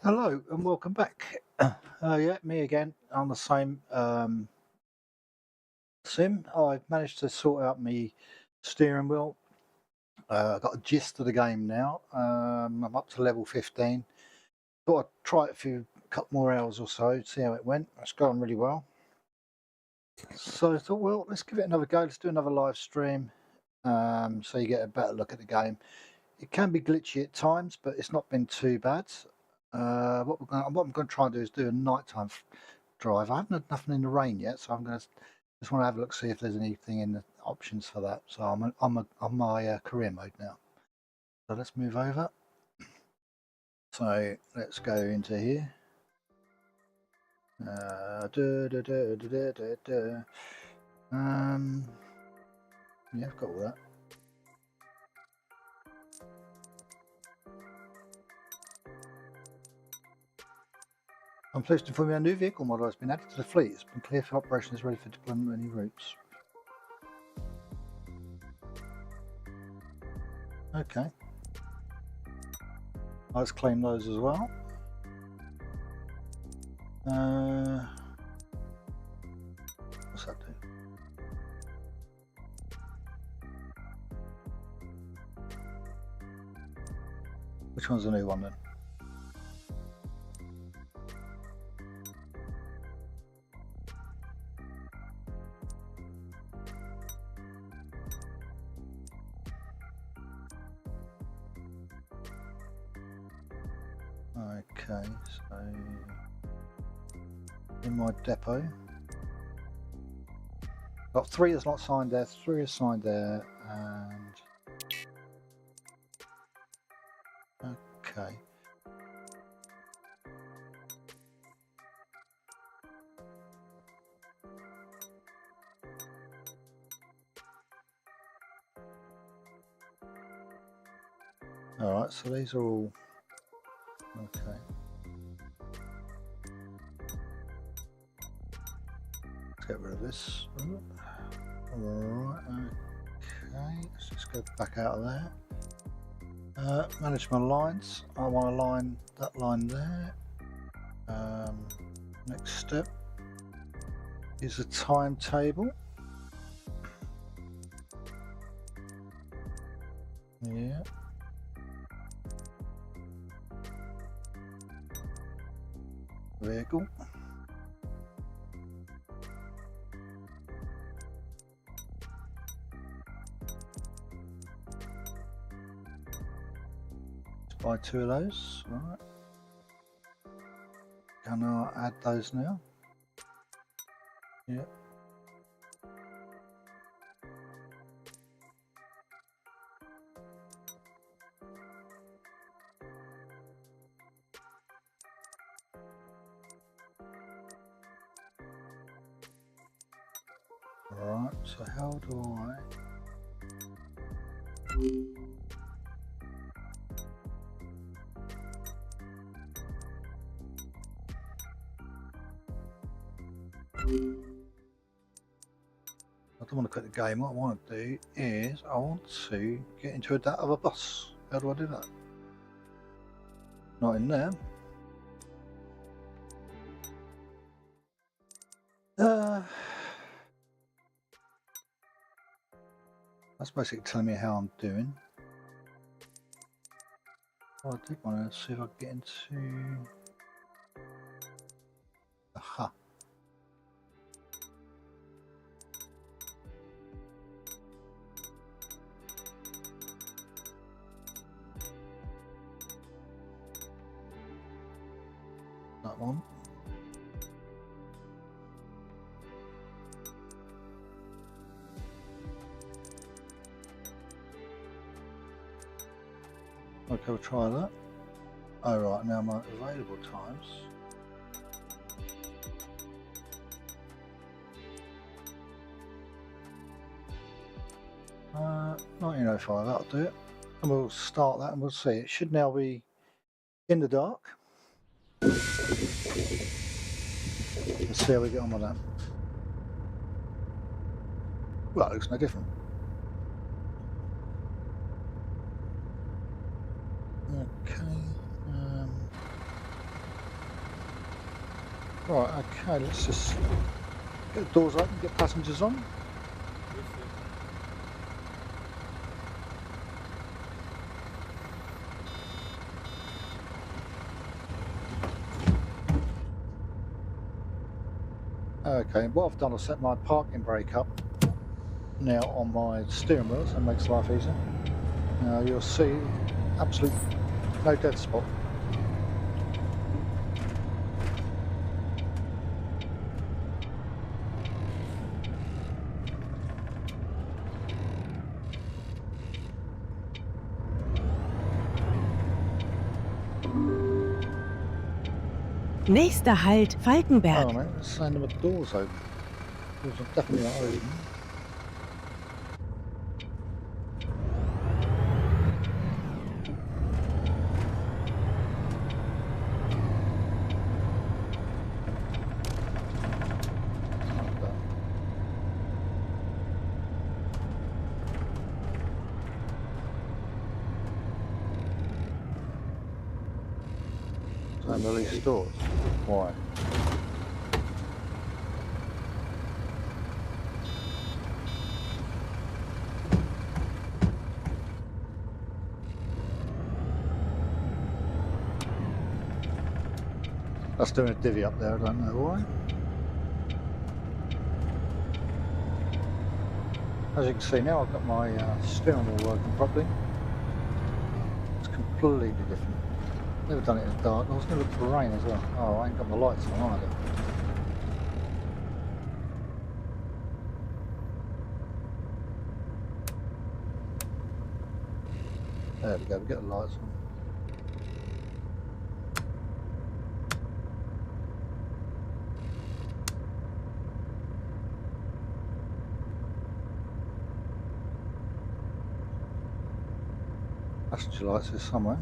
Hello and welcome back. Yeah, me again on the same sim. I've managed to sort out my steering wheel. I've got a gist of the game now. I'm up to level 15. Thought I'd try it for a couple more hours or so, see how it went. It's gone really well. So I thought, well, let's give it another go. Let's do another live stream so you get a better look at the game. It can be glitchy at times, but it's not been too bad. What I'm going to try and do is do a nighttime drive. I haven't had nothing in the rain yet, so I'm going to just want to have a look, see if there's anything in the options for that. So I'm on my career mode now. So let's move over. So let's go into here. Yeah, I've got all that. I'm pleased to inform you a new vehicle model has been added to the fleet. It's been cleared for operation, is ready for deployment on any routes. Okay. Let's claim those as well. What's that do? Which one's the new one then? Okay, so in my depot, got 3 that's not signed there, 3 is signed there, and okay. All right, so these are all okay. Let's get rid of this. Alright, okay, let's just go back out of there. Manage my lines. I want to line that line there. Next step is a timetable. Yeah. Vehicle. Buy 2 of those. Right. Can I add those now? Yeah. Alright, so how do I... I don't want to quit the game. What I want to do is I want to get into that other bus. How do I do that? Not in there. That's basically telling me how I'm doing. Well, I did want to see if I can get into... Aha. That one. Okay, we'll try that. Oh right, now my available times. Uh, 1905, that'll do it. And we'll start that and we'll see. It should now be in the dark. Let's see how we get on with that. Well, it looks no different. Okay. Right, okay, let's just get the doors open, get passengers on. Okay, what I've done, I've set my parking brake up now on my steering wheel, so it makes life easier. Now you'll see absolute no dead spot. Nächster Halt Falkenberg. Oh man, it's saying the doors open. Doors are definitely not open. And release doors. Why? That's doing a divvy up there, I don't know why. As you can see now, I've got my steering wheel working properly. It's completely different. Never done it in the dark. I was going to look for rain as well. Oh, I ain't got my lights on either. There we go, we get the lights on. Passenger lights is somewhere.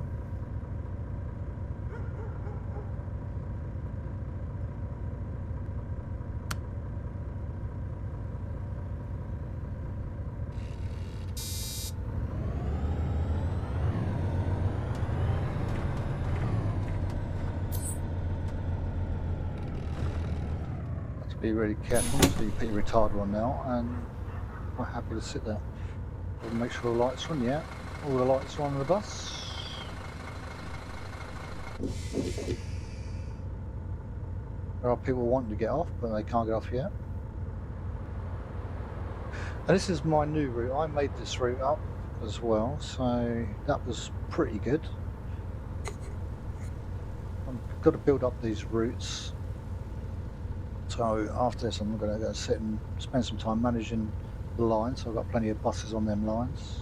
Have to be really careful, so you put your retarder on now, and quite happy to sit there. And make sure the lights are on, yeah. All the lights are on the bus. There are people wanting to get off, but they can't get off yet. And this is my new route. I made this route up as well, so that was pretty good. I've got to build up these routes. So after this, I'm going to go sit and spend some time managing the lines. So I've got plenty of buses on them lines.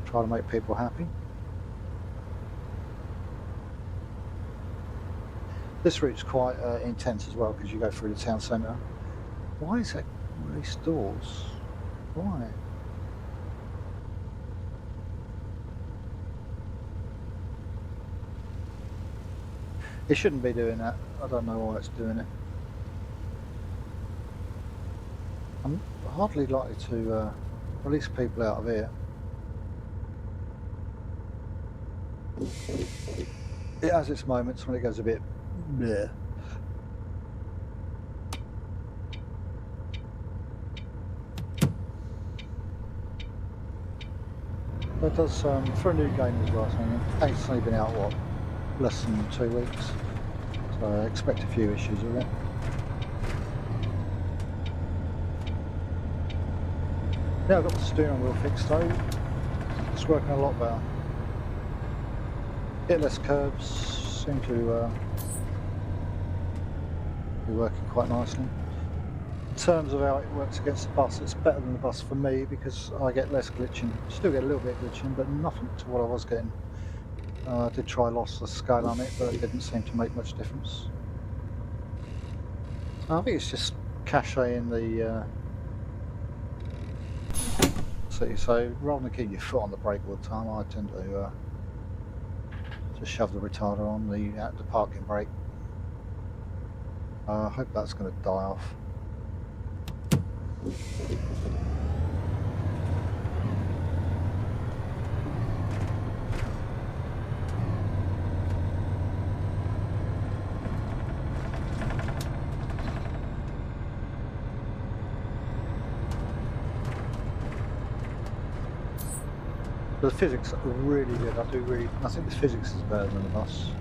Try to make people happy. This route's quite intense as well because you go through the town centre. Why is that release doors? Why? It shouldn't be doing that. I don't know why it's doing it. I'm hardly likely to release people out of here. It has its moments when it goes a bit bleh. But it does, for a new game as well, I think it's only been out, what, less than 2 weeks, so I expect a few issues with it. Now I've got the steering wheel fixed though, it's working a lot better. Bit less curves, seem to be working quite nicely. In terms of how it works against the bus, it's better than the bus for me because I get less glitching. Still get a little bit of glitching, but nothing to what I was getting. I did try lossless scale on it, but it didn't seem to make much difference. I think it's just cache in the city, so rather than keep your foot on the brake all the time, I tend to just shove the retarder on the parking brake. I hope that's going to die off. But the physics are really good. I think the physics is better than the bus.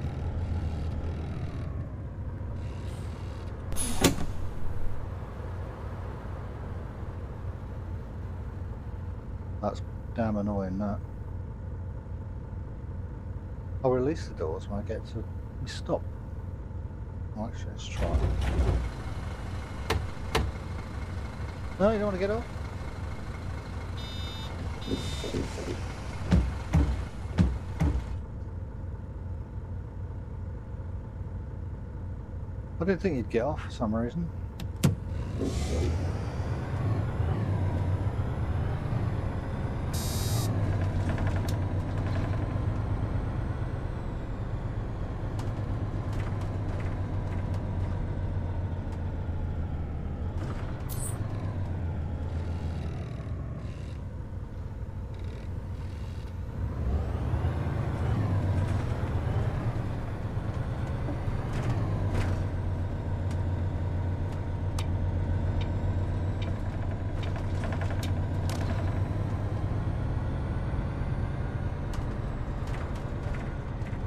That's damn annoying, that. I'll release the doors when I get to stop. Oh, actually, let's try it. No, you don't want to get off? I didn't think you'd get off for some reason.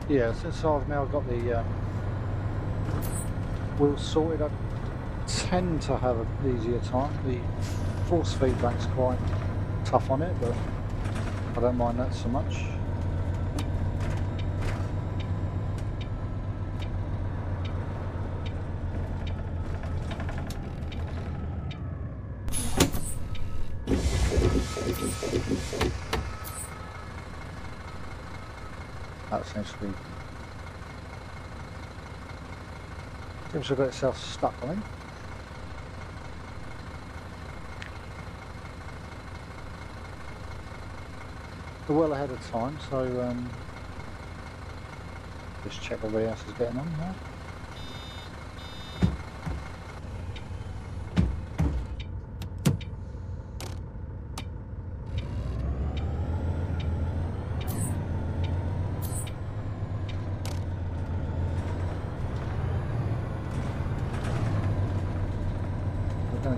Yeah, since I've now got the wheels sorted, I tend to have an easier time. The force feedback's quite tough on it, but I don't mind that so much. That seems to have got itself stuck, I think. We're well ahead of time, so just check everybody else is getting on now.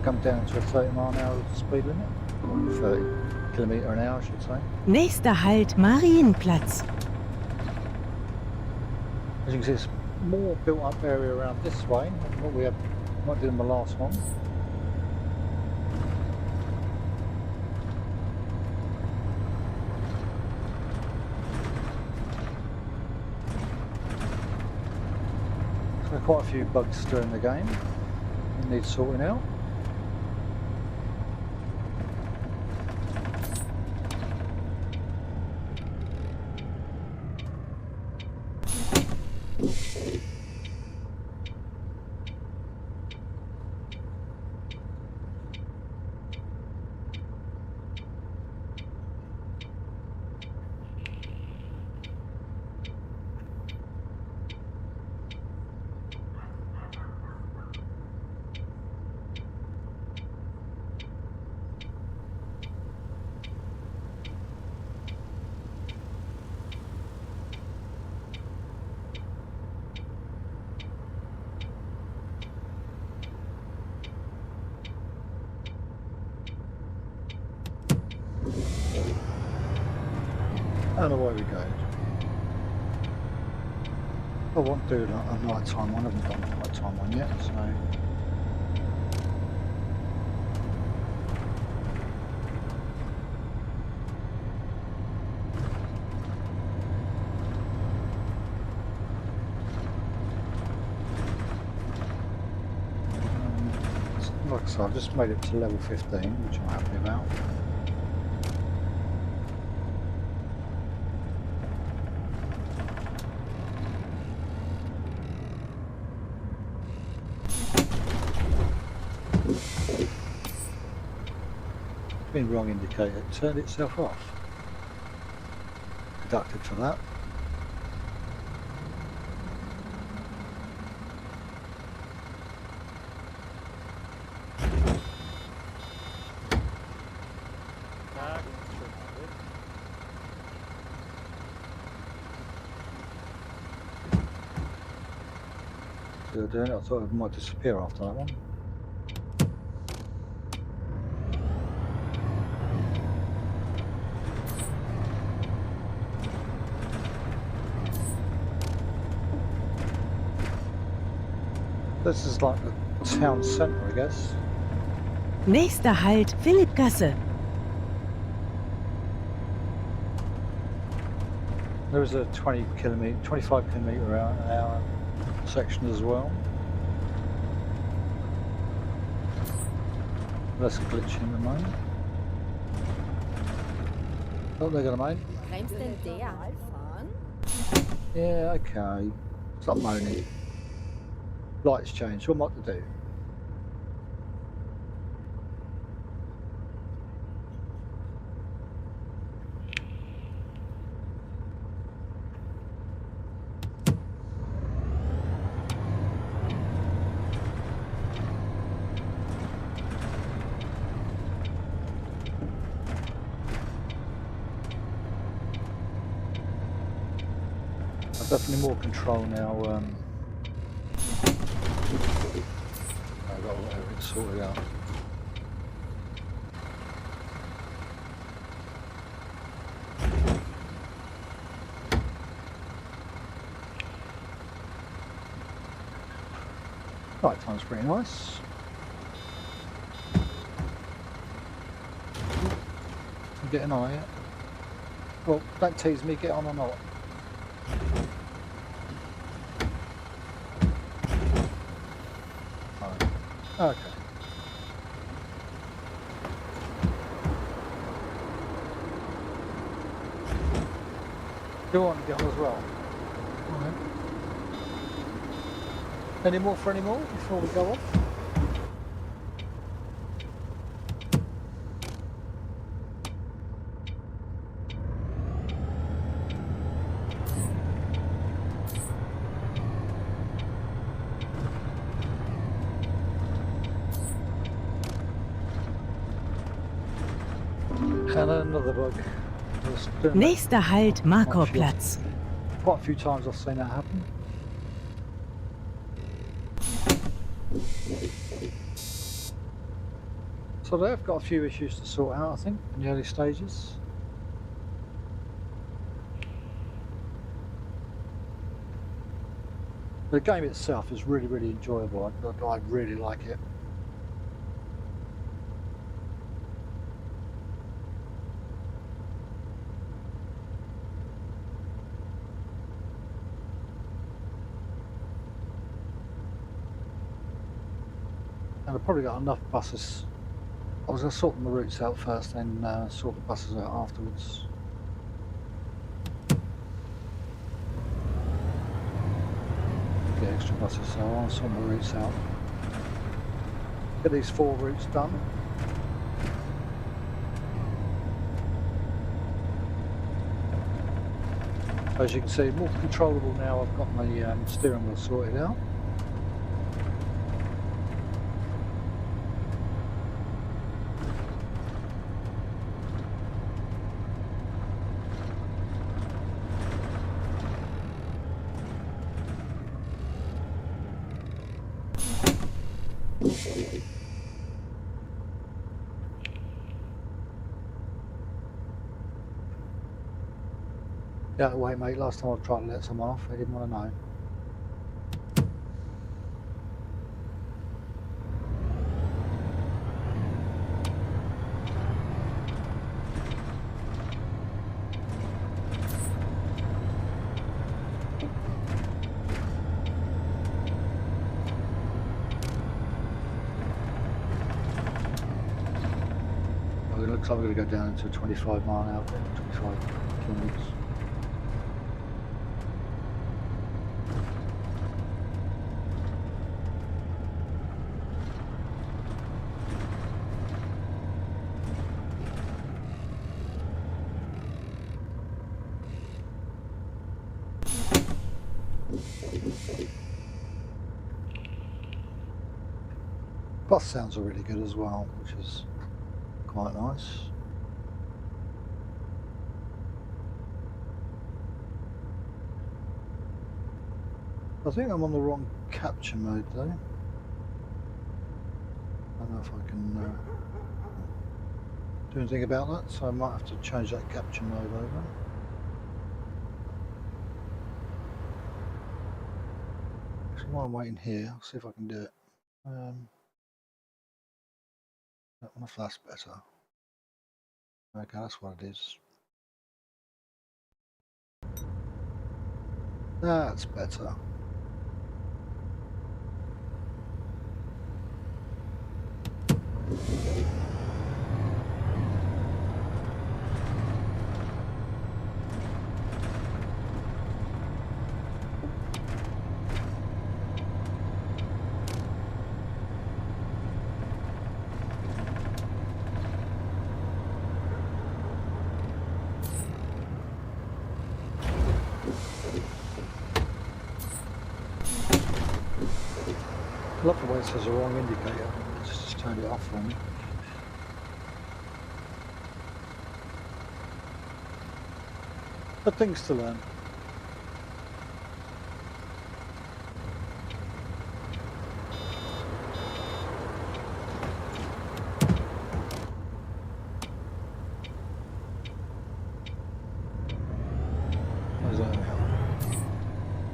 Come down to a 30-mile-an-hour speed limit, or 30 kilometre an hour, I should say. Nächster Halt Marienplatz. As you can see, it's more built-up area around this way than what we had, what did in the last one. So quite a few bugs still in the game that need sorting out. And away we go. I won't do a night time one, I haven't done a night time one yet, so. Like I said, I've just made it to level 15, which I'm happy about. Been wrong indicator, it turned itself off. Deducted for that. Still doing it, I thought it might disappear after that one. This is like the town centre, I guess. Nächster Halt Philippgasse. There is a 25 kilometre an hour section as well. That's glitching at the moment. Oh, they're gonna make. Bremst denn der? Fahren? Yeah, okay. Stop moaning. Lights changed. What am I to do? Definitely more control now. I've got everything sorted out. Night time's pretty nice. You getting on yet? Well, don't tease me, get on or not. Okay. You want to get on as well? Alright. Any more for any more before we go off? And another bug. Nächster Halt Markorplatz. Quite a few times I've seen that happen. So they've got a few issues to sort out, I think, in the early stages. The game itself is really, really enjoyable. I really like it. And I've probably got enough buses. I was going to sort the routes out first, then sort the buses out afterwards. Get extra buses, so I want to sort my routes out. Get these 4 routes done. As you can see, more controllable now. I've got my steering wheel sorted out. Get out of the way, mate. Last time I tried to let someone off, they didn't want to know. Well, it looks like we're going to go down into a 25 mile an hour, 25 kilometres. Bus sounds are really good as well, which is quite nice. I think I'm on the wrong capture mode though. I don't know if I can do anything about that, so I might have to change that capture mode over. while I'm waiting here, I'll see if I can do it. I don't know if that's better. Okay, that's what it is. That's better. I love the way it says the wrong indicator. It's just turned it off for me. But things to learn.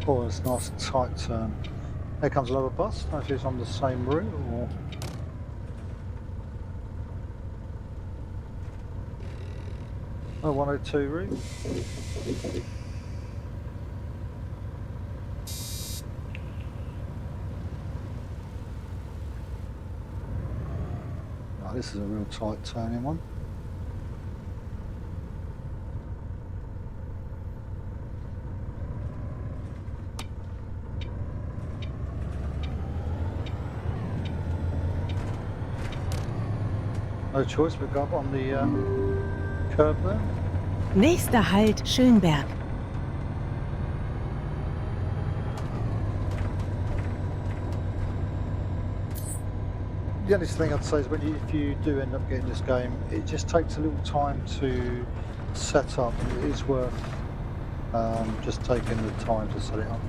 Oh, it's a nice tight turn. There comes another bus. I don't know if it's on the same route or... Oh, 102 route. Oh, this is a real tight turning one. No choice, we go up on the curb there. Nächster Halt Schönberg. The only thing I'd say is if you do end up getting this game, it just takes a little time to set up. It is worth just taking the time to set it up.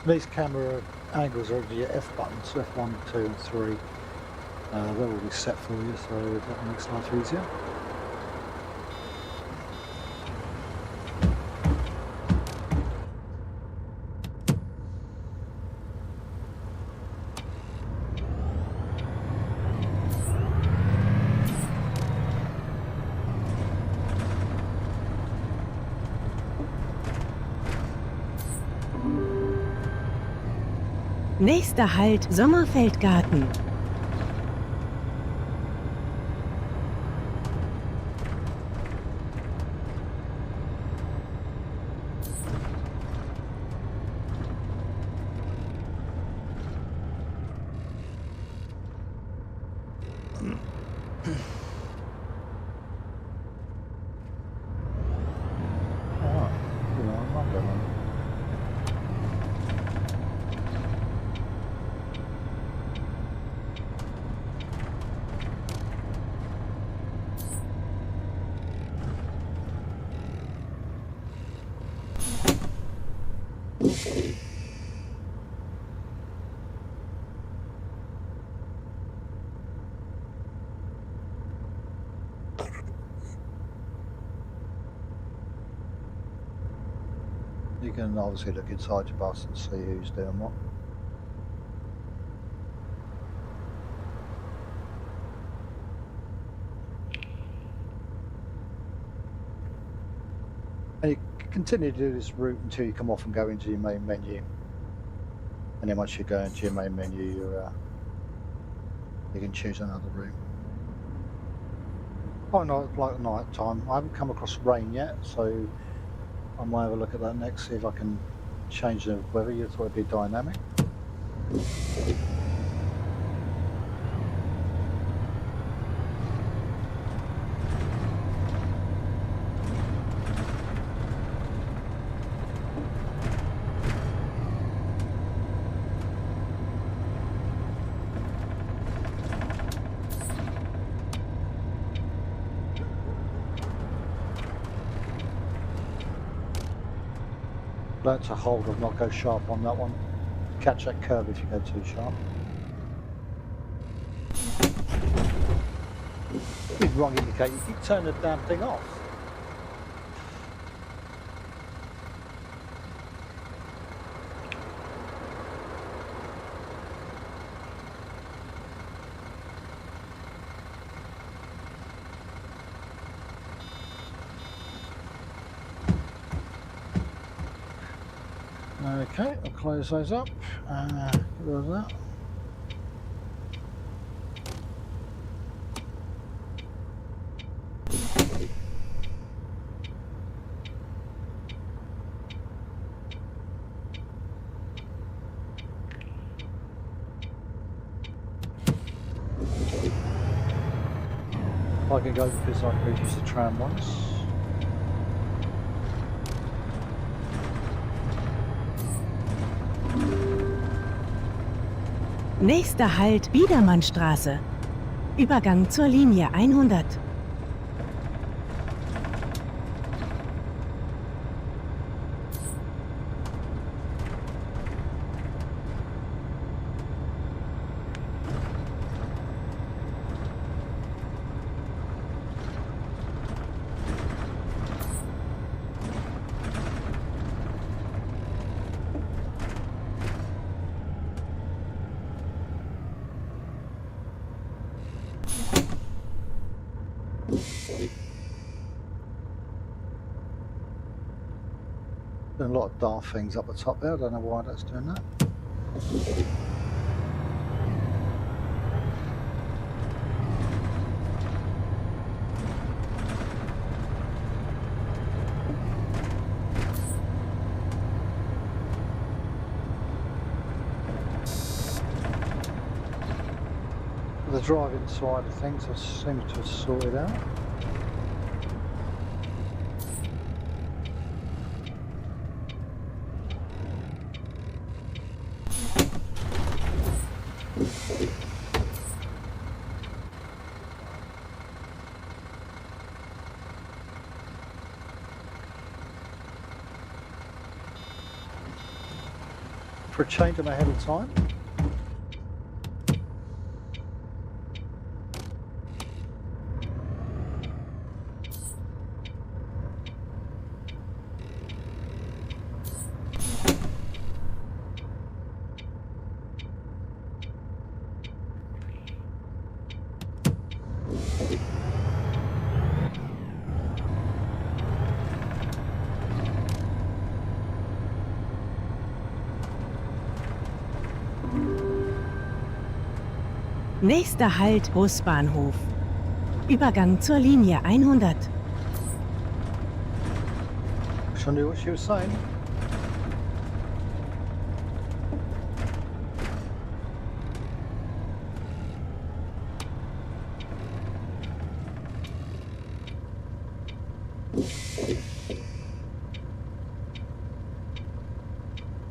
These camera angles are your F buttons, F1, 2 and 3. They're already set for you, so that makes life easier. Nächster Halt Sommerfeldgarten. You can obviously look inside your bus and see who's doing what. And you continue to do this route until you come off and go into your main menu. And then once you go into your main menu, you can choose another route. Oh no, like night time. I haven't come across rain yet, so I might have a look at that next, see if I can change the weather. You thought it'd be dynamic. learnt to hold or not go sharp on that one. Catch that curve if you go too sharp. Big wrong indicator. You keep turning the damn thing off. Okay, I'll close those up. Get rid of that. I can go because I could use the tram once. Nächster Halt Biedermannstraße. Übergang zur Linie 100. Doing a lot of daft things up the top there. I don't know why that's doing that. The driving side of things I seem to have sorted out. For a change, I'm ahead of time. Nächster Halt Busbahnhof. Übergang zur Linie 100. I knew what she was saying.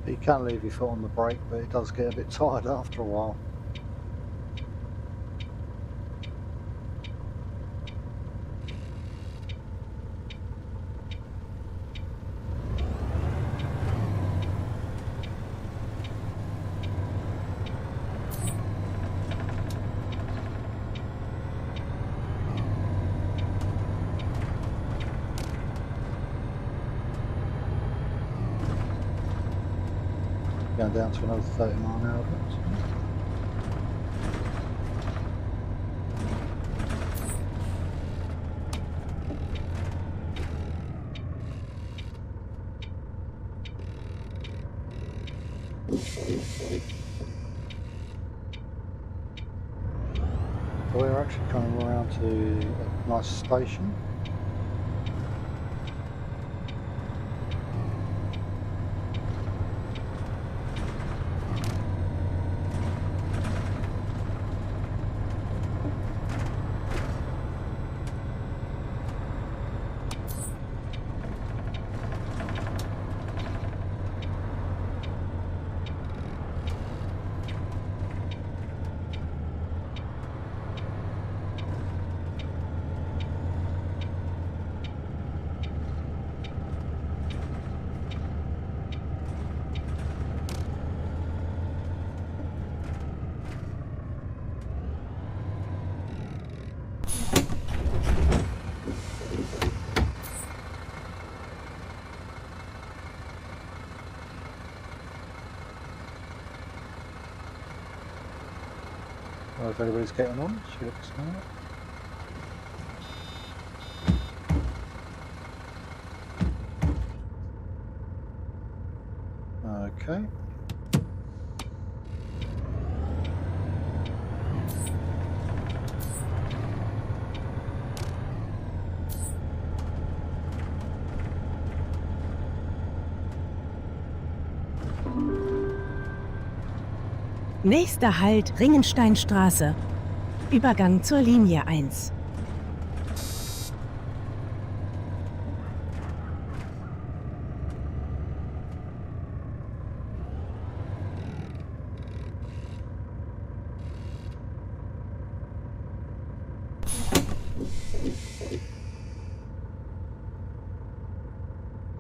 You can leave your foot on the brake, but it does get a bit tired after a while. Going down to another 30 mile an hour. So we're actually coming around to a nice station. Well, if anybody's getting on, she looks now. Okay. Nächster Halt Ringensteinstraße. Übergang zur Linie 1.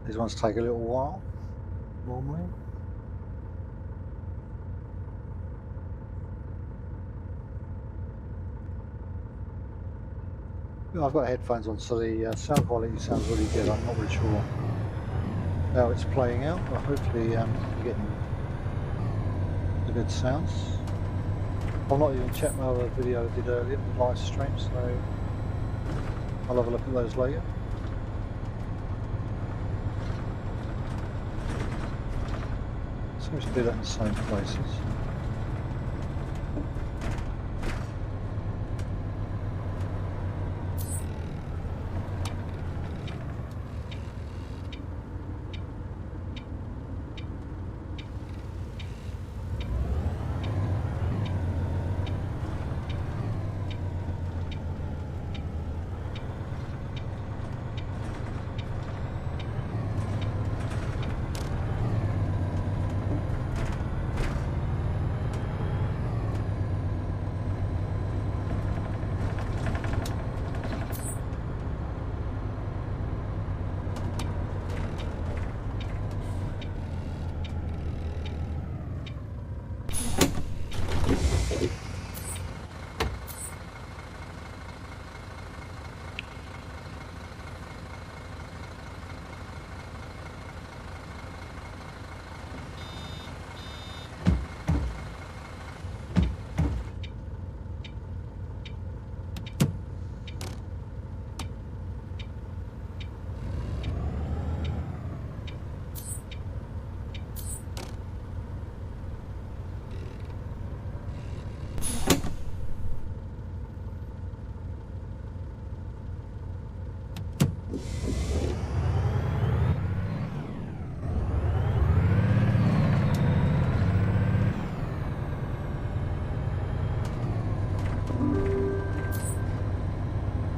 These ones take a little while, normally. I've got headphones on, so the sound quality sounds really good. I'm not really sure how it's playing out, but hopefully you're getting the good sounds. I've not even checked my other video I did earlier, the live stream, so I'll have a look at those later. Seems to do that in the same places.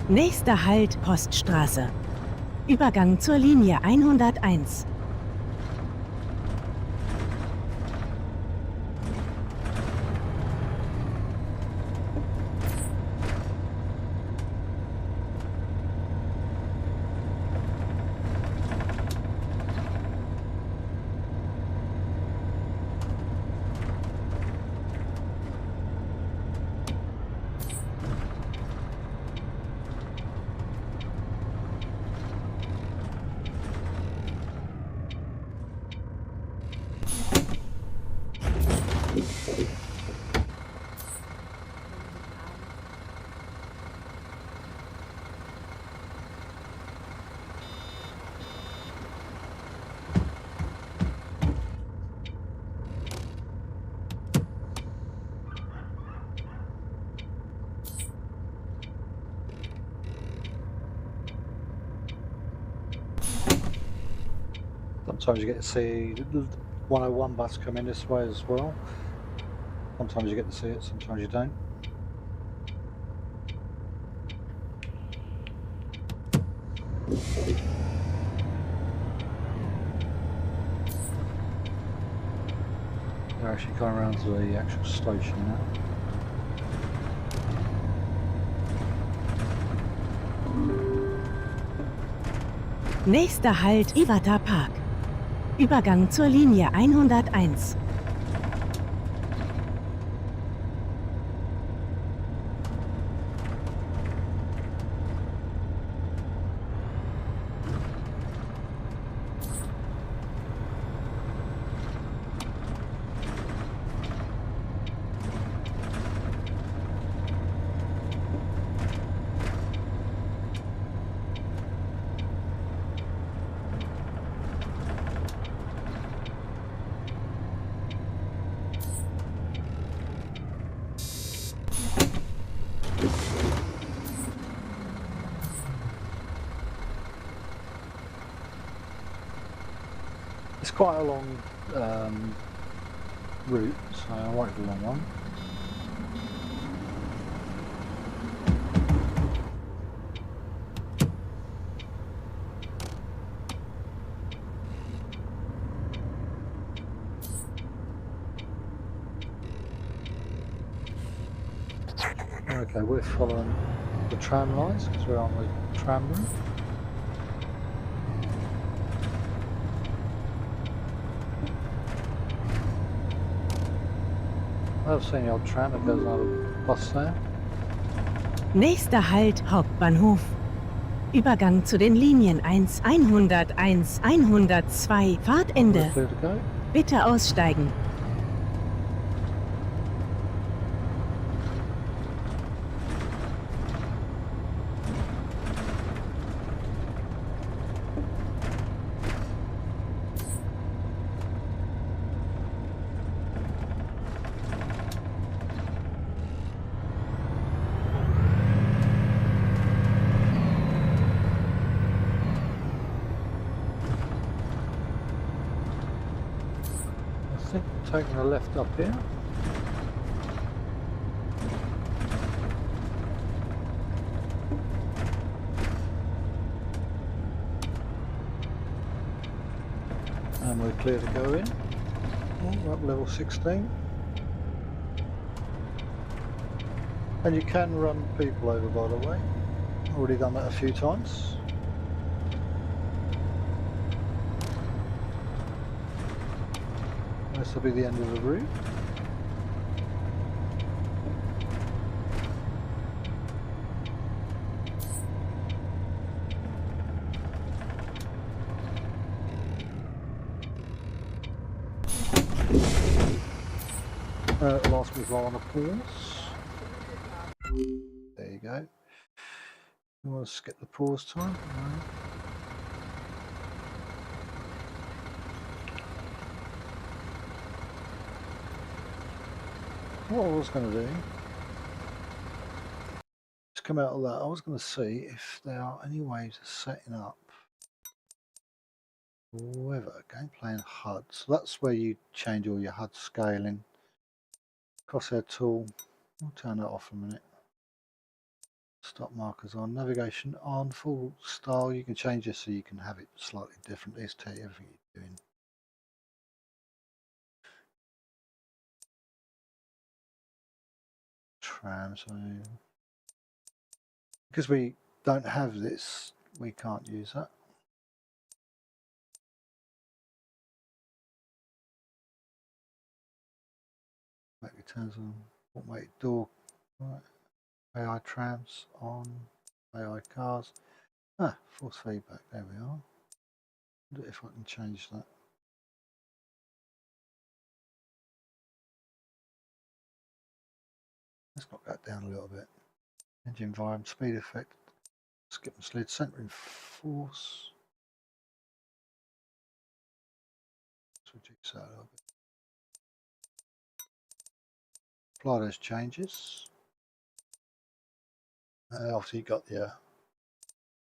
Nächster Halt Poststraße. Übergang zur Linie 101. Sometimes you get to see the 101 bus come in this way as well. Sometimes you get to see it, sometimes you don't. They're actually going around to the actual station now. Nächster Halt Iwata Park. Übergang zur Linie 101. It's quite a long route, so I won't do a long one. Okay, we're following the tram lines because we're on the tram route. I've seen the old tram that goes on a bus there. Nächster Halt Hauptbahnhof. Übergang zu den Linien 1, 101, 102, We're Fahrtende. clear to go. Bitte aussteigen. I think we're taking a left up here. And we're clear to go in. Oh, we're up level 16. And you can run people over, by the way. Already done that a few times. This will be the end of the route. It'll ask me if I want to pause. There you go. You want to skip the pause time? No. What I was going to do is come out of that. I was going to see if there are any ways of setting up weather, gameplay and HUD. So that's where you change all your HUD scaling. Crosshair tool, we'll turn that off for a minute. Stop markers on, navigation on, full style. You can change this so you can have it slightly different. Let's tell you everything you're doing. Tram, so because we don't have this, we can't use that. Automatic turns on, automatic door, right. AI trams on, AI cars. Ah, force feedback, there we are. I wonder if I can change that. Let's knock that down a little bit. Engine environment, speed effect, skip and slid, centering force. Let's reduce that a little bit. Apply those changes. After you got your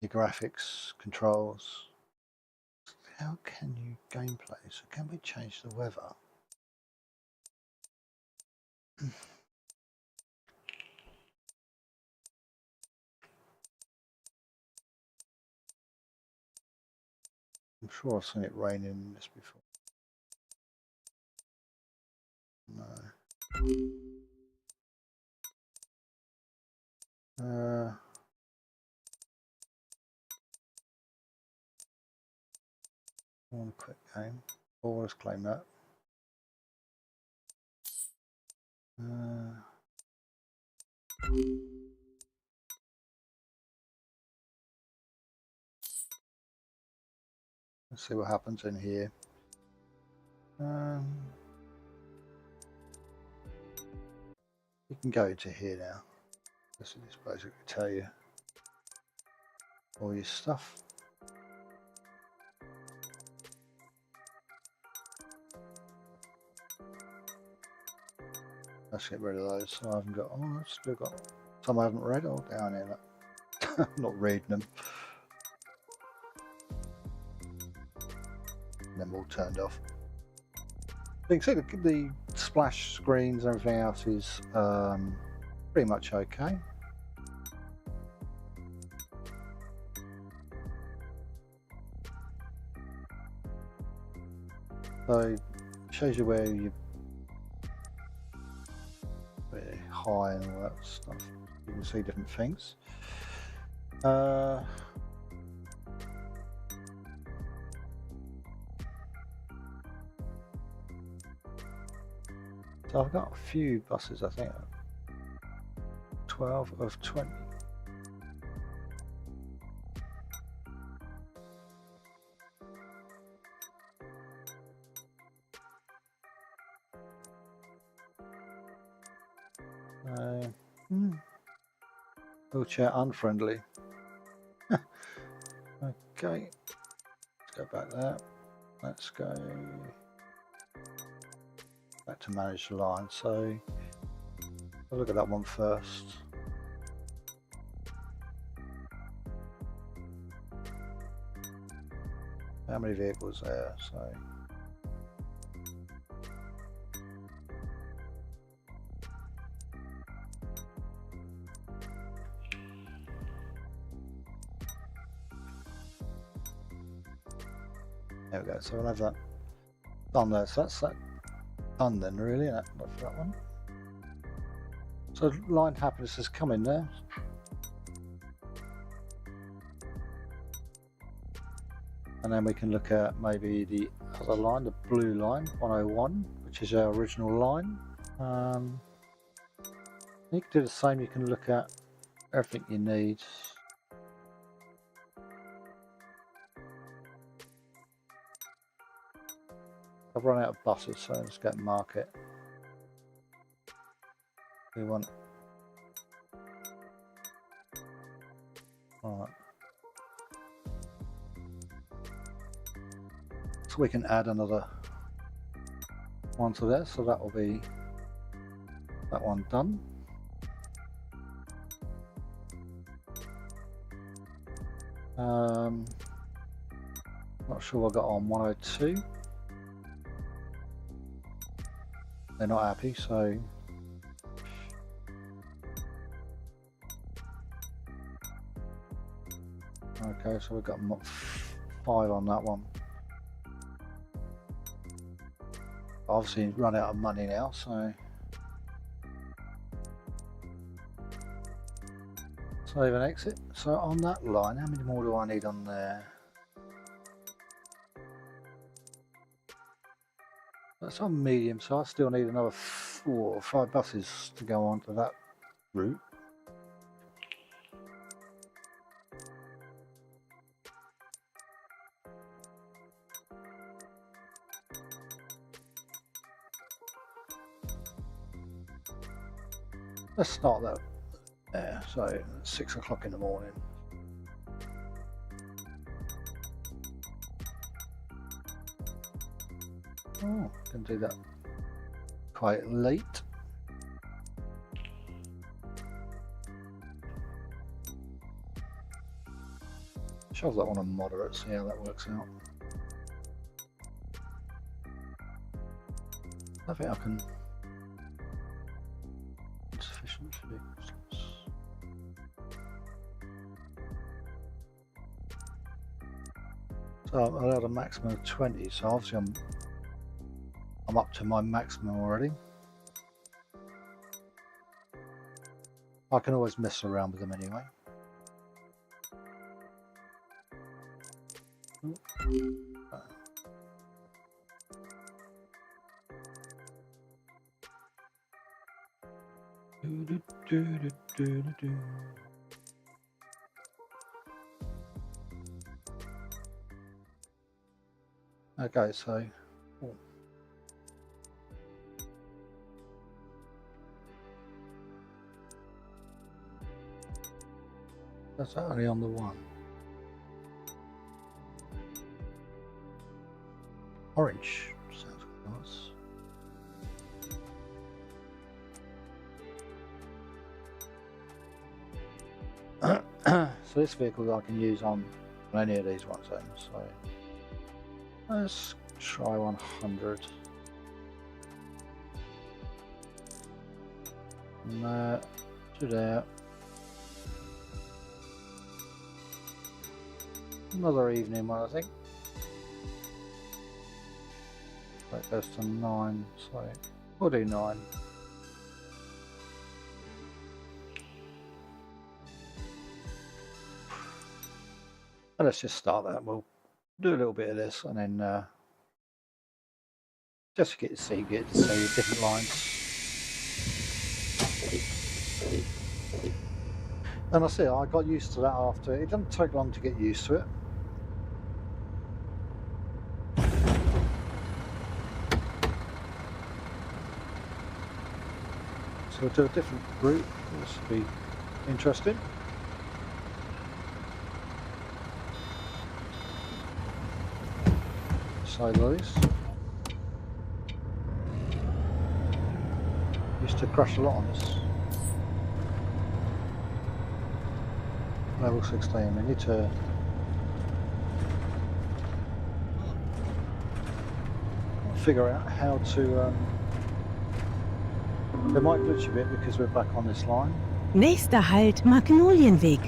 graphics, controls. How can you gameplay? So can we change the weather? I'm sure I've seen it raining in this before. No. I want a quick game. Oh, let's claim that. Let's see what happens in here. You can go into here now. This is basically tell you all your stuff. Let's get rid of those. So I haven't got. Oh, I've still got some I haven't read. Oh, down here. I'm not reading them. them all turned off. You can see the splash screens and everything else is pretty much okay. So it shows you where you're high and all that stuff. You can see different things. So I've got a few buses, I think 12 of 20. Wheelchair unfriendly. Okay, let's go back there. Let's go back to manage the line. So I'll look at that one first. How many vehicles there? So there we go. So we'll have that done there. So that's that done then, really. Not for that one. So line happiness has come in there. And then we can look at maybe the other line, the blue line, 101, which is our original line. You can do the same. You can look at everything you need. I've run out of buses, so let's go and mark it. We want. All right. So we can add another one to there, so that will be that one done. Not sure what I got on 102. They're not happy, so okay, so we've got 5 on that one. Obviously run out of money now, so save and exit. So on that line, how many more do I need on there? That's on medium, so I still need another 4 or 5 buses to go on to that route. Let's start that there, so 6 o'clock in the morning. Oh, can do that quite late. Shove that one on moderate, see how that works out. I think I can. Insufficient vehicles. So I'm allowed a maximum of 20, so obviously I'm up to my maximum already. I can always mess around with them anyway. Okay, so that's only on the one. Orange sounds nice. So this vehicle I can use on any of these ones then, so let's Try 100. No, to there. Another evening one, I think. That goes to 9, so we'll do 9. And let's just start that. We'll do a little bit of this and then just get to see different lines. And I see, I got used to that after. It doesn't take long to get used to it. So we'll do a different route. This will be interesting. Say the least. Used to crash a lot on this. Level 16, we need to figure out how to it might glitch a bit because we're back on this line. Nächster Halt Magnolienweg.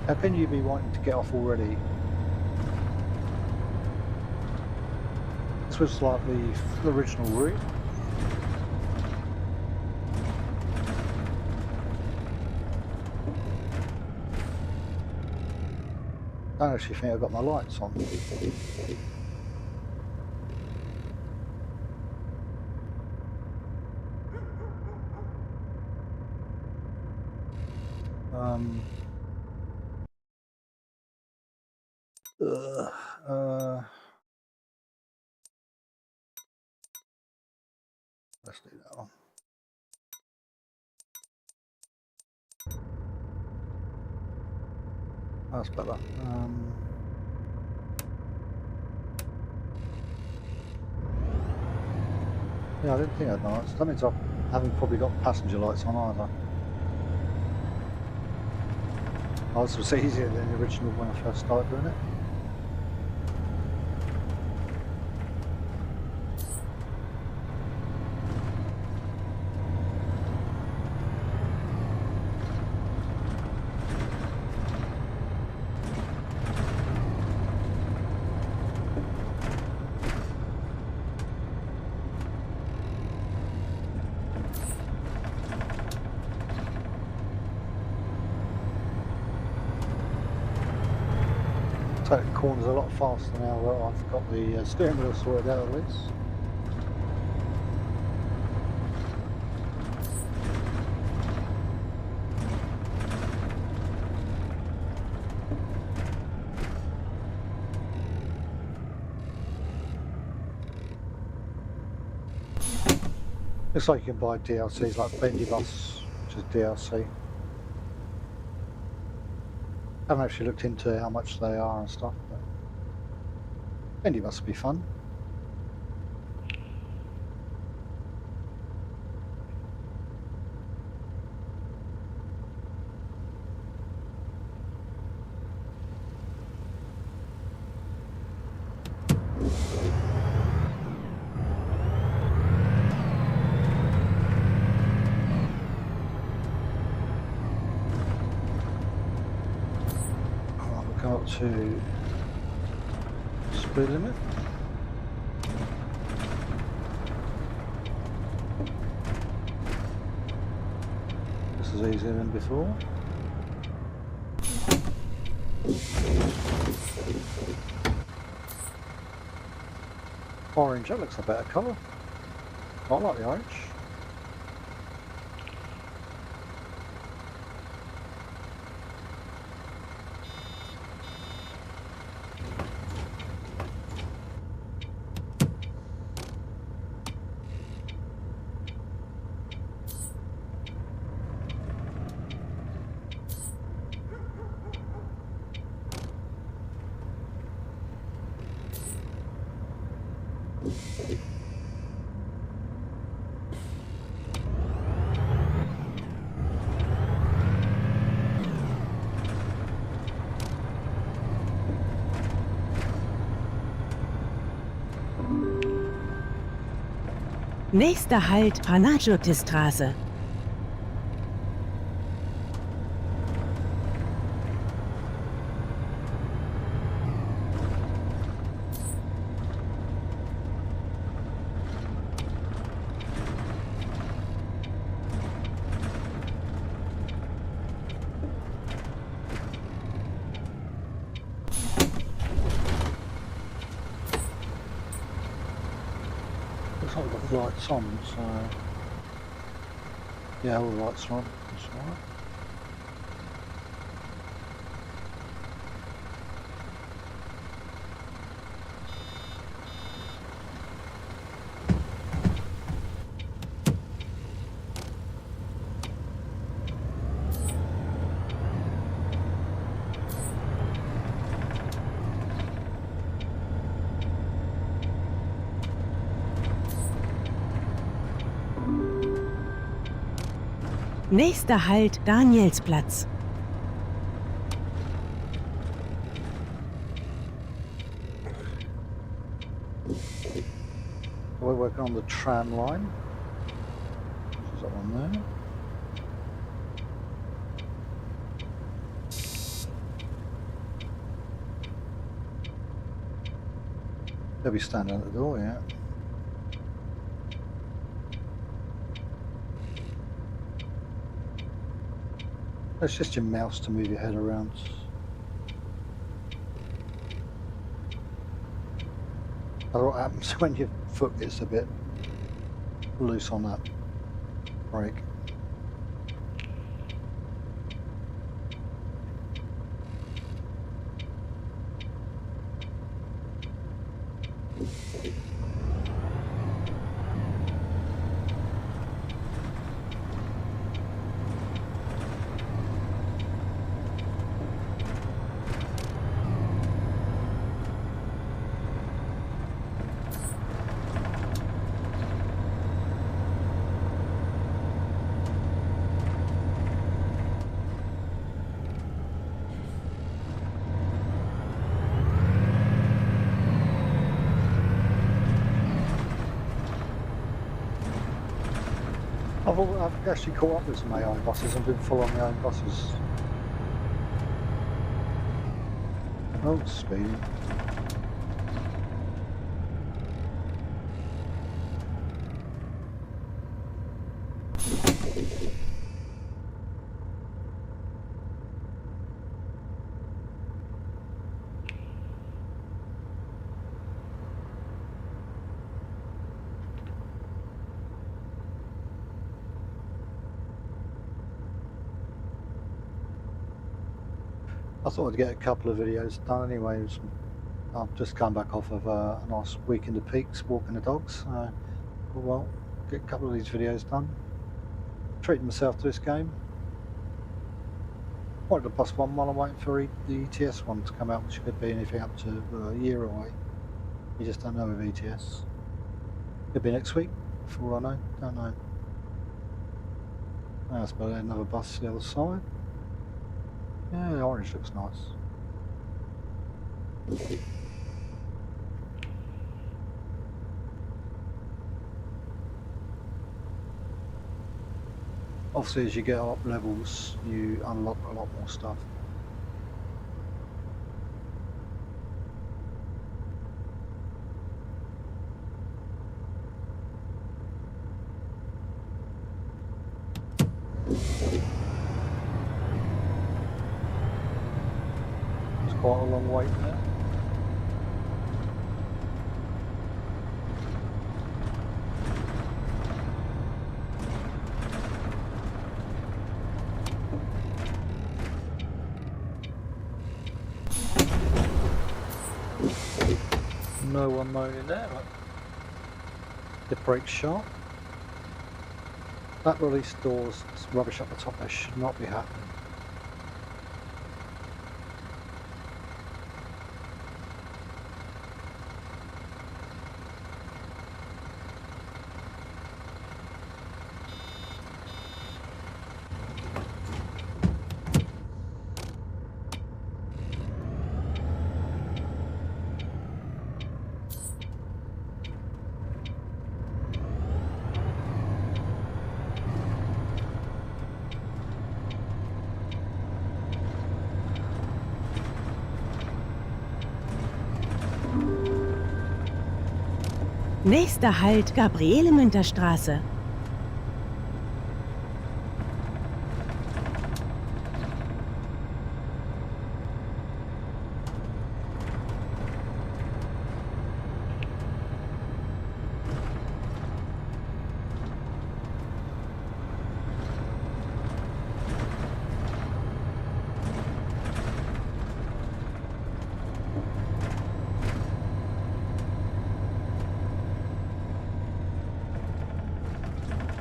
How can you be wanting to get off already? This was like the original route. I don't actually think I've got my lights on. Let's do that one. That's better. Yeah, I didn't think I had lights. That means I haven't probably got passenger lights on either. Oh, this was easier than the original when I first started doing it. Take the corners a lot faster now that I've got the steering wheel sorted out at least. Looks like you can buy DLCs like Bendy Bus, which is DLC. I haven't actually looked into how much they are and stuff, but Bendy must be fun. To speed limit. This is easier than before. Orange, that looks a better colour. I like the orange. Nächster Halt Panagiotisstraße. Looks like we've got the lights on, so yeah, all the lights are on. That's all right. Nächster Halt Danielsplatz. We're working on the tram line. Is that one there? They'll be standing at the door, yeah. It's just your mouse to move your head around. That's what happens when your foot gets a bit loose on that brake. I've actually caught up with some AI buses and been following my own buses. Oh, speeding. I thought I'd get a couple of videos done anyway. I've just come back off of a nice week in the peaks walking the dogs. Well, get a couple of these videos done. Treating myself to this game. Wanted to bust one while I'm waiting for the ETS one to come out, which could be anything up to a year away. You just don't know with ETS. Could be next week, for all I know. Don't know. That's about another bus to the other side. Yeah, the orange looks nice. Obviously, as you get up levels, you unlock a lot more stuff. It's quite a long wait there. No one moaning there, but the brake's sharp. That release door's rubbish up the top, that should not be happening. Nächster Halt Gabriele-Münter-Straße.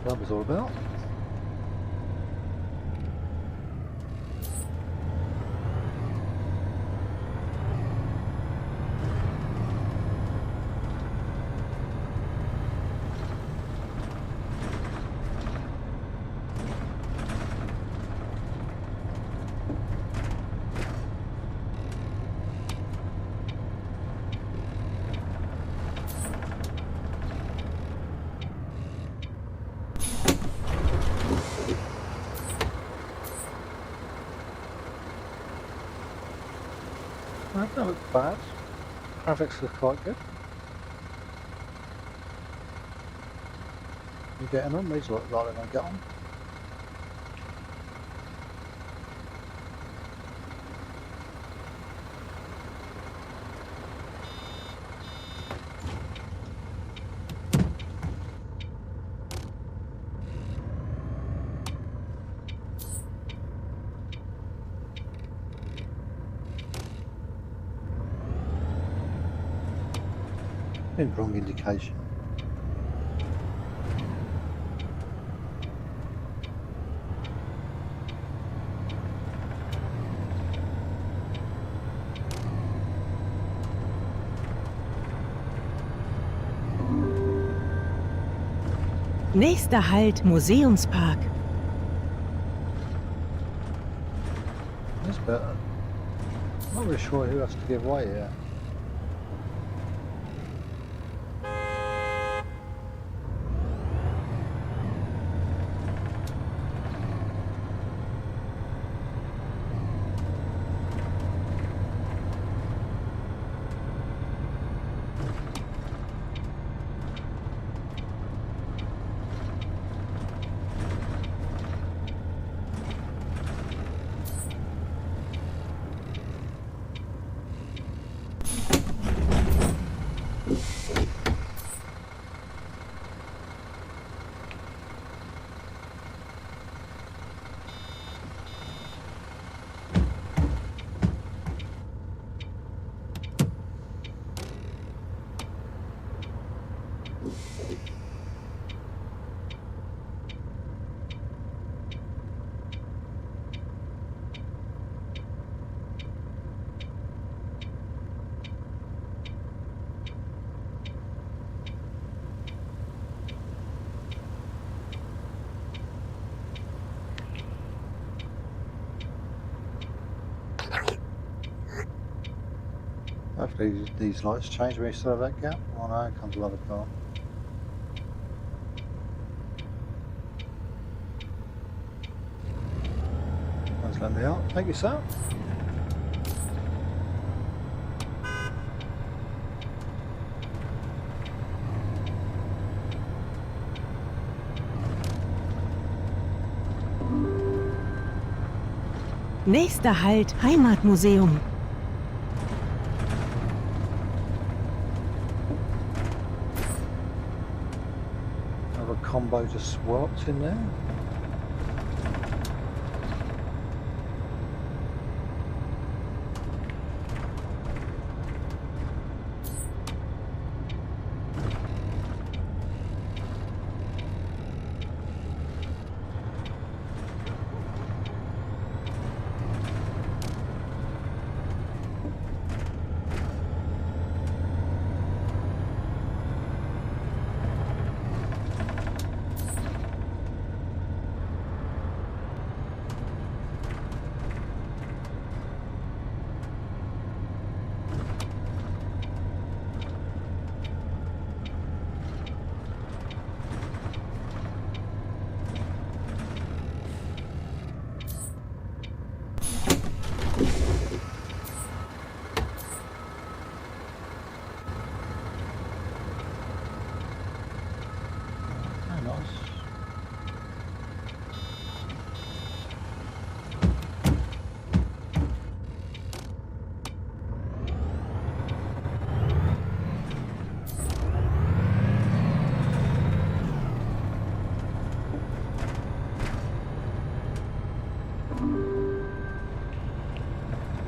That was all about. That don't look bad. Traffic's look quite good. You getting on? These look like they're going to get on. In wrong indication. Nächster Halt Museumspark. That's better. Not really sure who has to give way here. Hopefully these lights change when you still have that gap. Oh no, here comes another car. One's let me out. Thank you, sir. Nächster Halt Heimatmuseum. Another combo just swapped in there.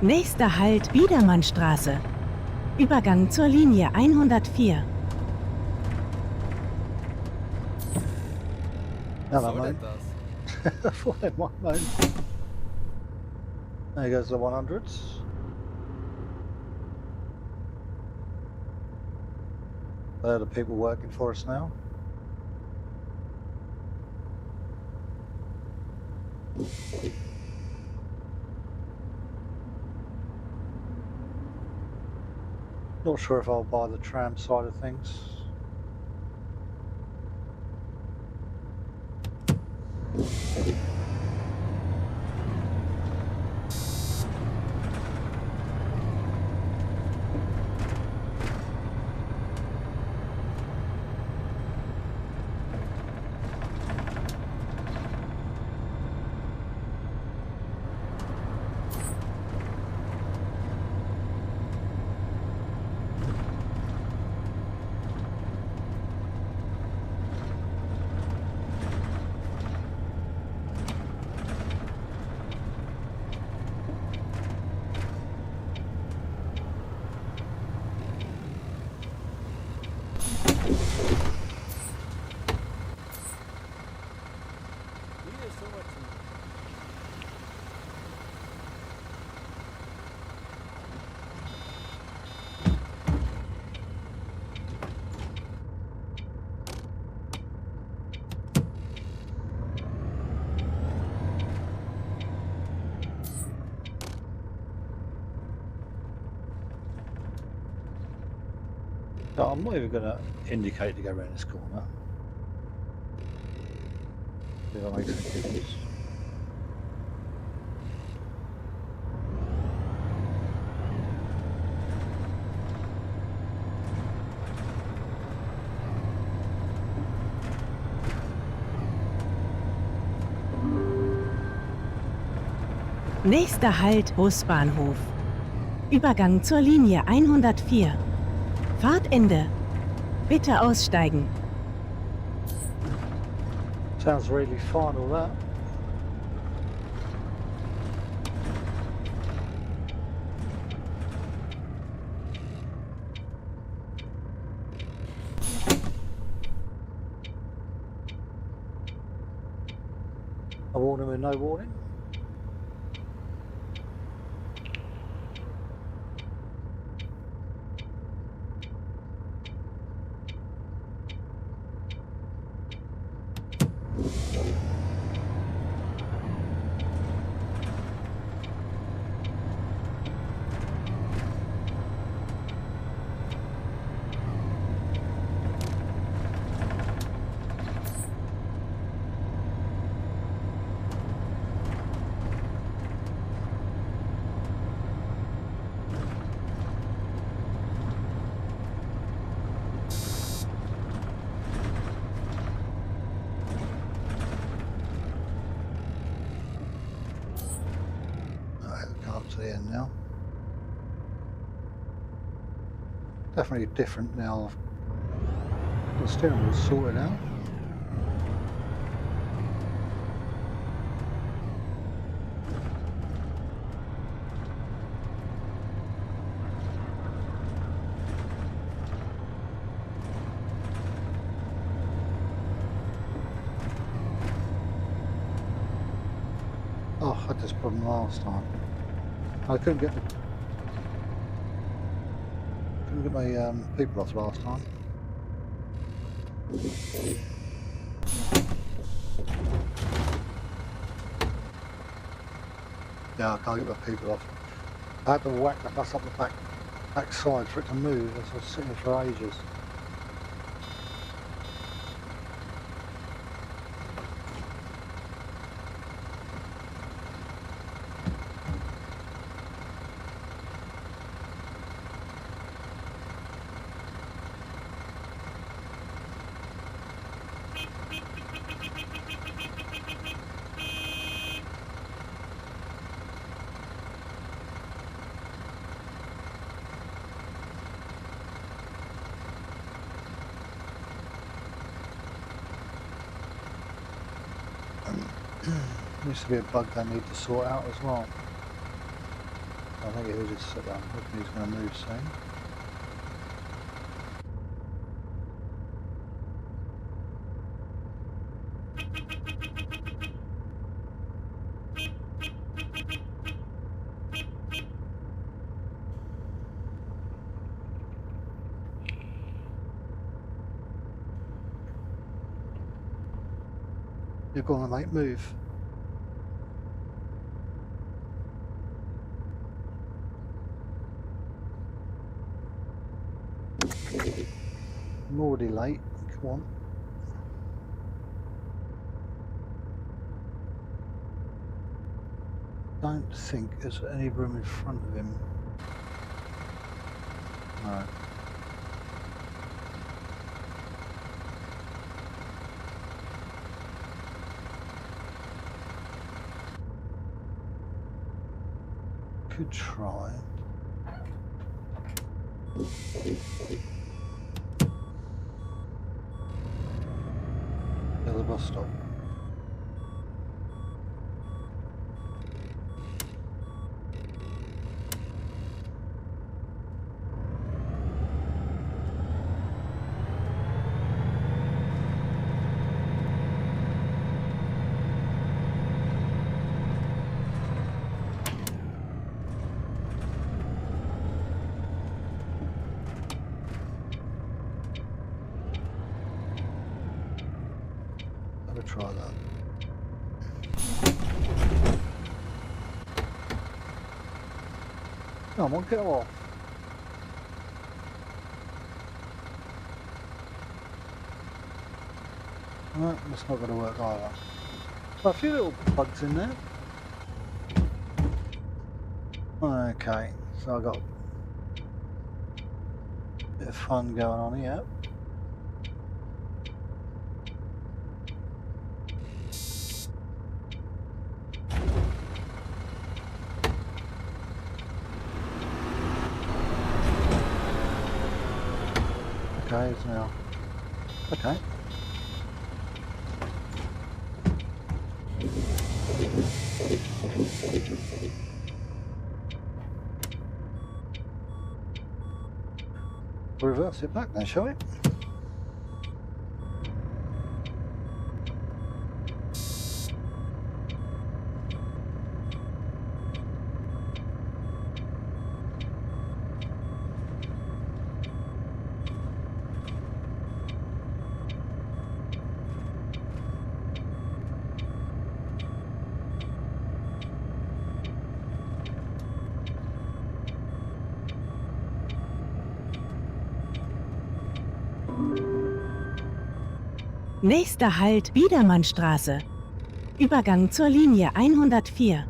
Nächster Halt Biedermannstraße. Übergang zur Linie 104. Hello, So mate. that does. For them, mate. There goes the 100s. They're the people working for us now. Not sure if I'll buy the tram side of things. We are so much. So I'm not even going to indicate to go around this corner. See if that makes any difference. Nächster Halt Busbahnhof. Übergang zur Linie 104. Fahrtende. Bitte aussteigen. Sounds really fun, all that. I warn him with no warning. To the end now. Definitely different now. The steering wheel's sorted out. Oh, I had this problem last time. I couldn't get my people off last time. Yeah, I can't get my people off. I had to whack the bus up the back side for it to move, as I was sitting there for ages. Used to be a bug they need to sort out as well. I think he'll just sit down. Hopefully he's going to move soon. You're going to mate, move. I'm already late. Come on. Don't think there's any room in front of him. No. Could try. There's the bus stop. Try that. Come on, get off. No, that's not going to work either. So a few little bugs in there. Okay, so I've got a bit of fun going on here. Okay, it's now. Okay. We'll reverse it back then, shall we? Nächster Halt Biedermannstraße. Übergang zur Linie 104.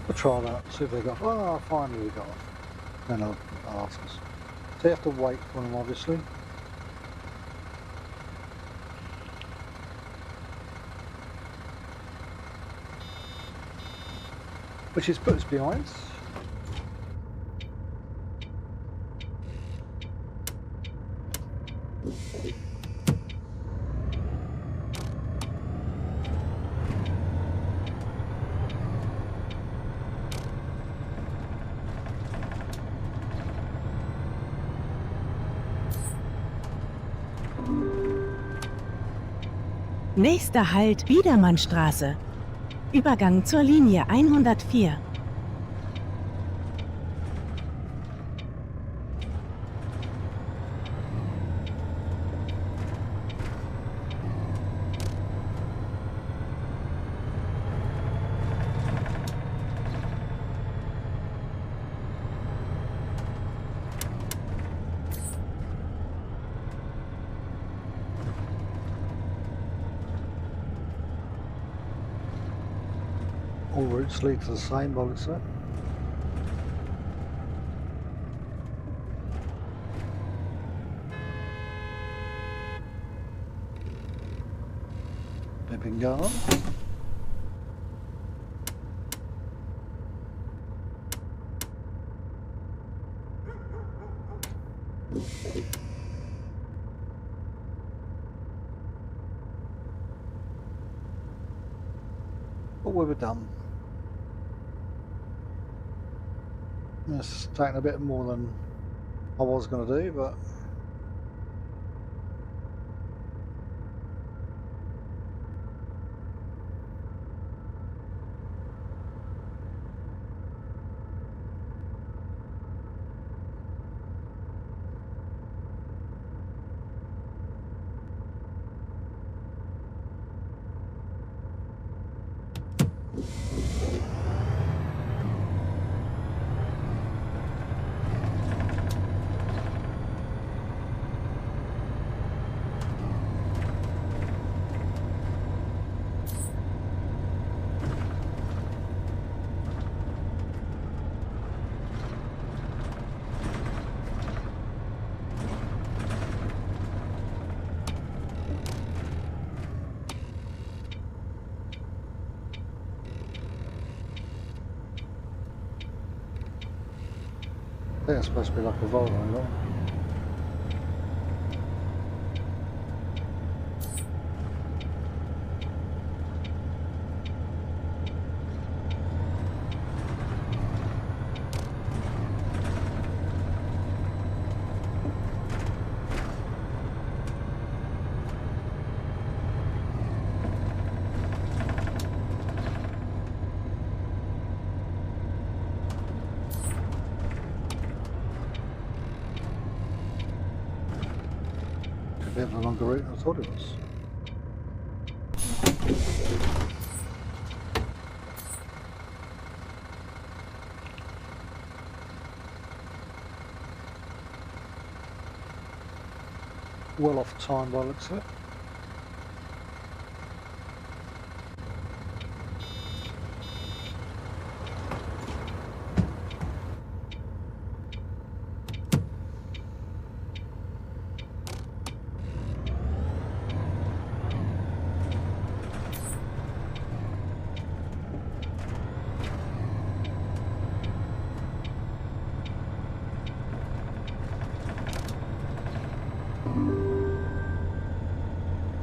We'll try that, see if they got. Oh, finally we got off. Then I'll ask us. So you have to wait for them, obviously. Which is put us behind. Nächster Halt Biedermannstraße. Übergang zur Linie 104. All routes lead to the same, by the looks of it. Bipping going on. we were done. It's taken a bit more than I was going to do, but I think it's supposed to be like a Volvo, right? A bit of a longer route than I thought it was. Well off time by the looks of it.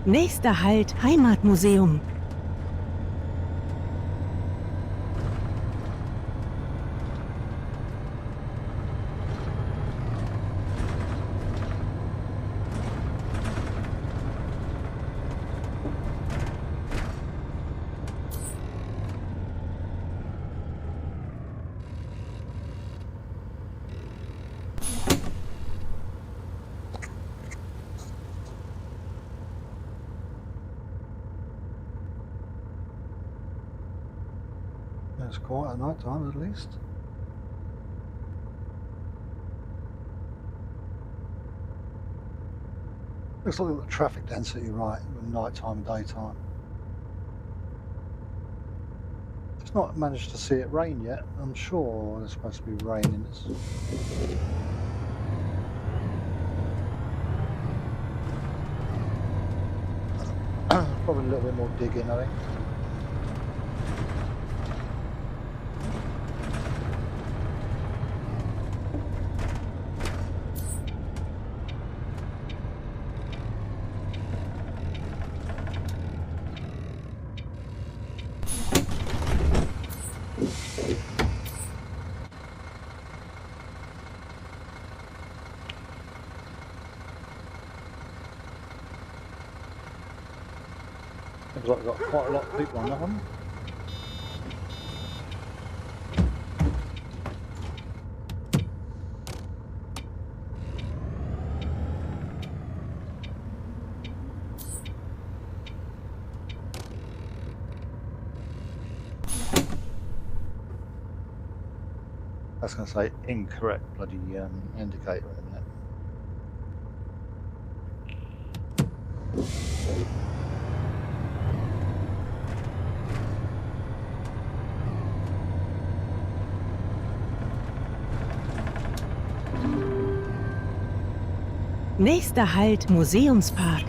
Nächster Halt Heimatmuseum. It's quite a night time at least. Looks like the traffic density right with night time and daytime. Just not managed to see it rain yet. I'm sure there's supposed to be rain in this. Probably a little bit more digging, I think. Looks like we've got quite a lot of people on that one. I was going to say incorrect bloody indicator in a minute. Nächster Halt Museumspark.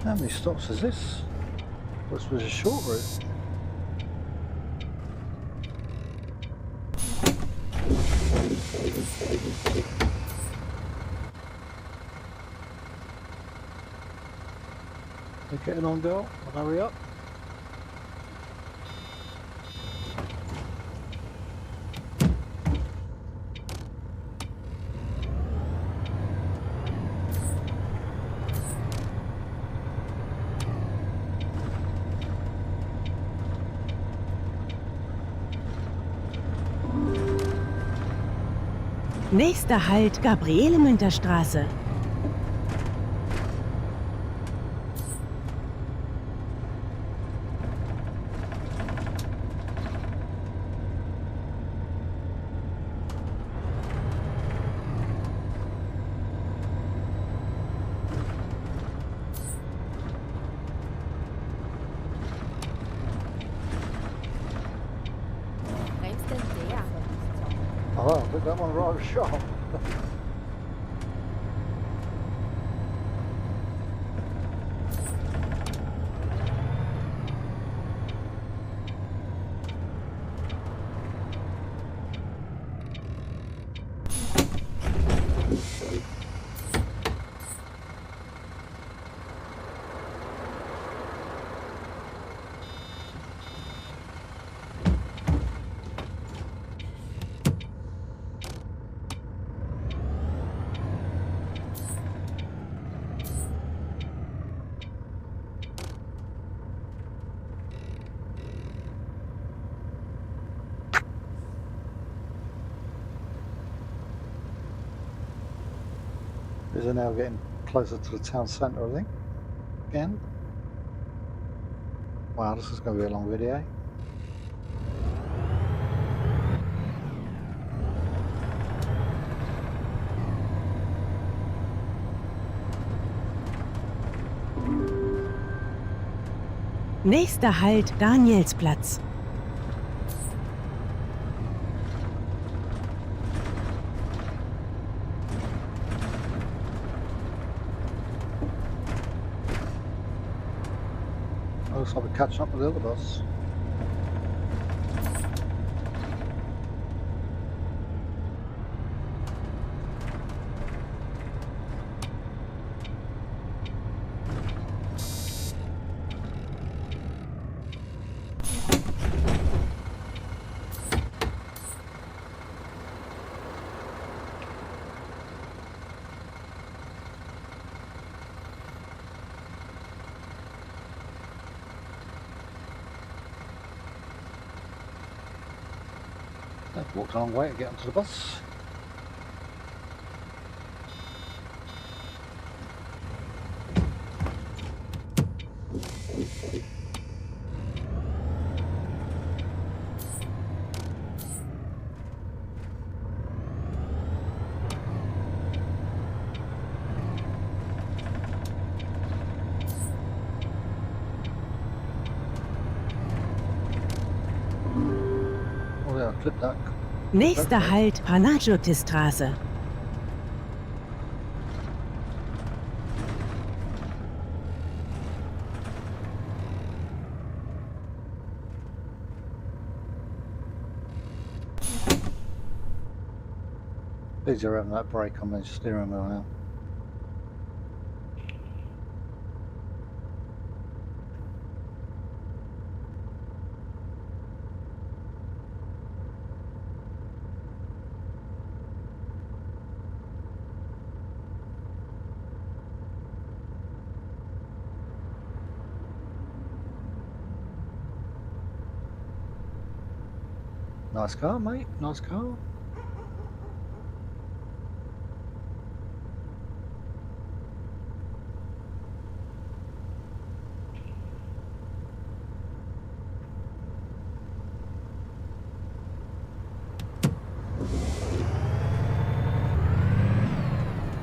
How many stops is this? This was a short route. You're getting on, girl? Well, hurry up. Nächster Halt Gabriele-Münter Straße. Bremst denn der? Oh, I took that one right sharp. These are now getting closer to the town centre, I think. Again. Wow, this is going to be a long video. Nächster Halt Danielsplatz. Looks like we're catching up with the other bus. I've walked a long way to get onto the bus. Oh yeah, clip that. Nächster Halt Panagiotisstraße. These are having that brake on the steering wheel now. Nice car, mate. Nice car.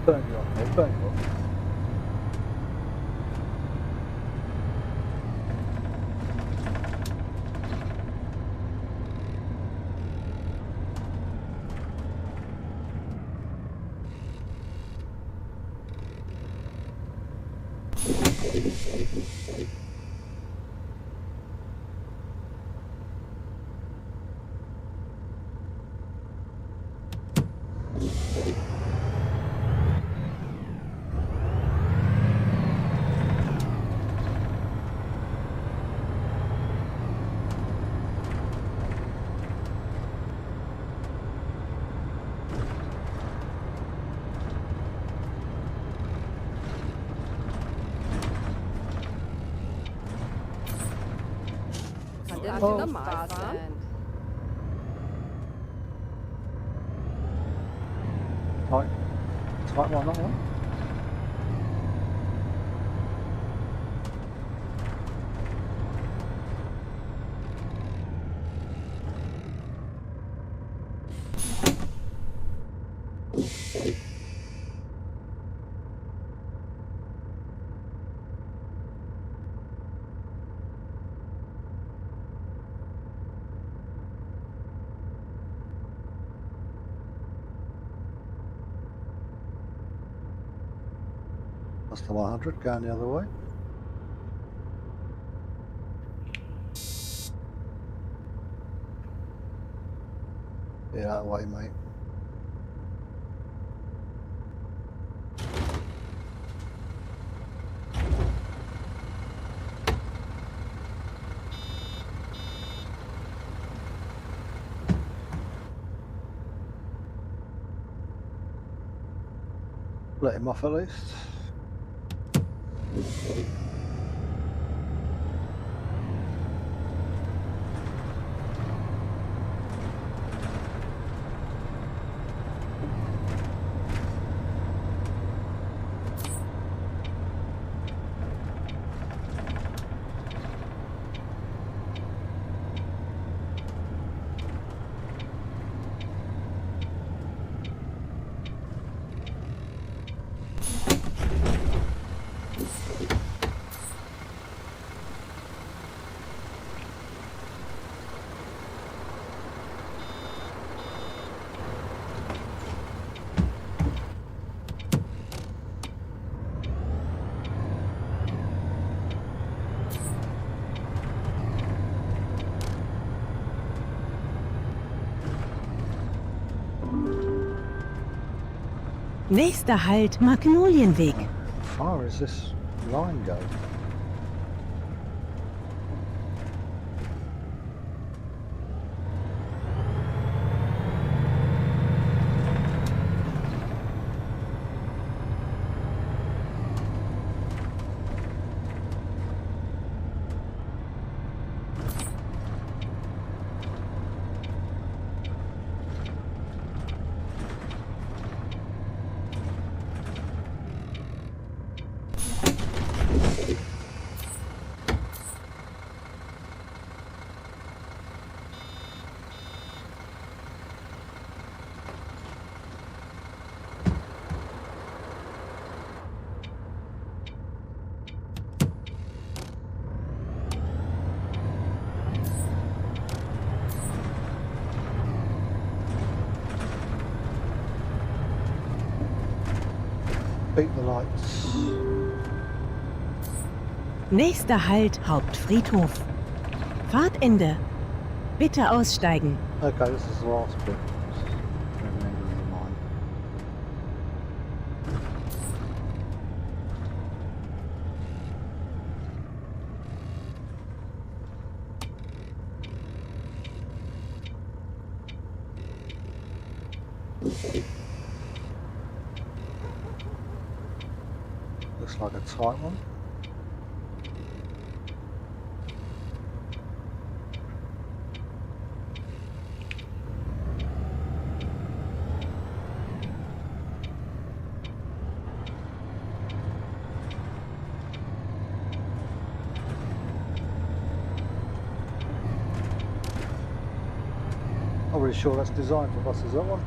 Burn you up, mate. Burn you up. Dann Oh. normal fahren. Right. Tight one, that one. That's the 100 going the other way. Yeah, that way, mate. Let him off at least. Nächster Halt Magnolienweg. How far is this line go? Beat the lights. Nächster Halt Hauptfriedhof. Fahrtende. Bitte aussteigen. Okay, this is the last bit. Remember the line. Looks like a tight one. Not really sure that's designed for buses, that one.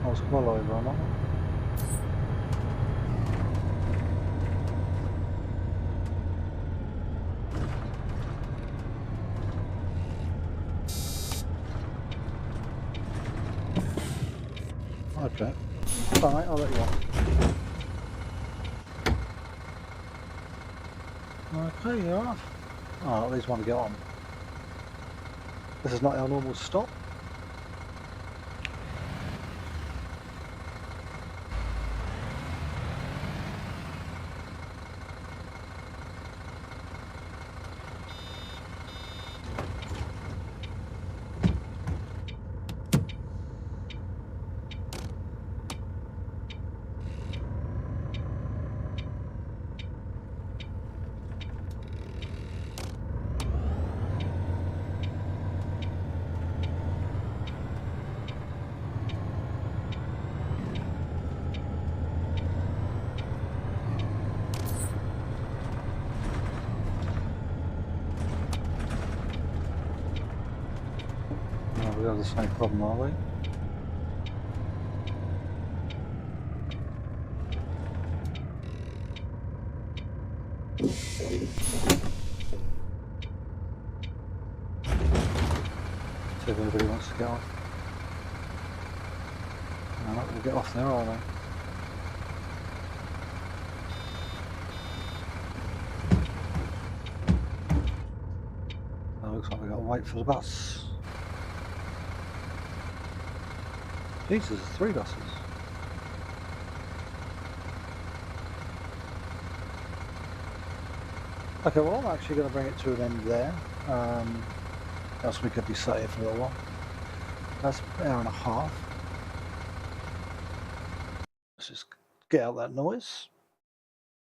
I was well over on that one. Okay. Fine, mate, I'll let you on. Okay, you're off. Oh, at least want to get on. This is not our normal stop. we have the same problem, are we? See if anybody wants to get off. They're not going to get off there, are they? Oh, looks like we've got to wait for the bus. Jesus, there's 3 buses. Okay, well I'm actually going to bring it to an end there. Else we could be sat here for a little while. That's an hour and a half. Let's just get out that noise.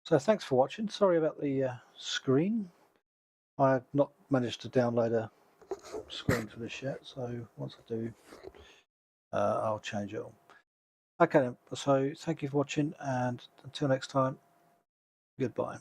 So thanks for watching. Sorry about the screen. I have not managed to download a screen for this yet, so once I do, I'll change it all. Okay then, so thank you for watching, and until next time, goodbye.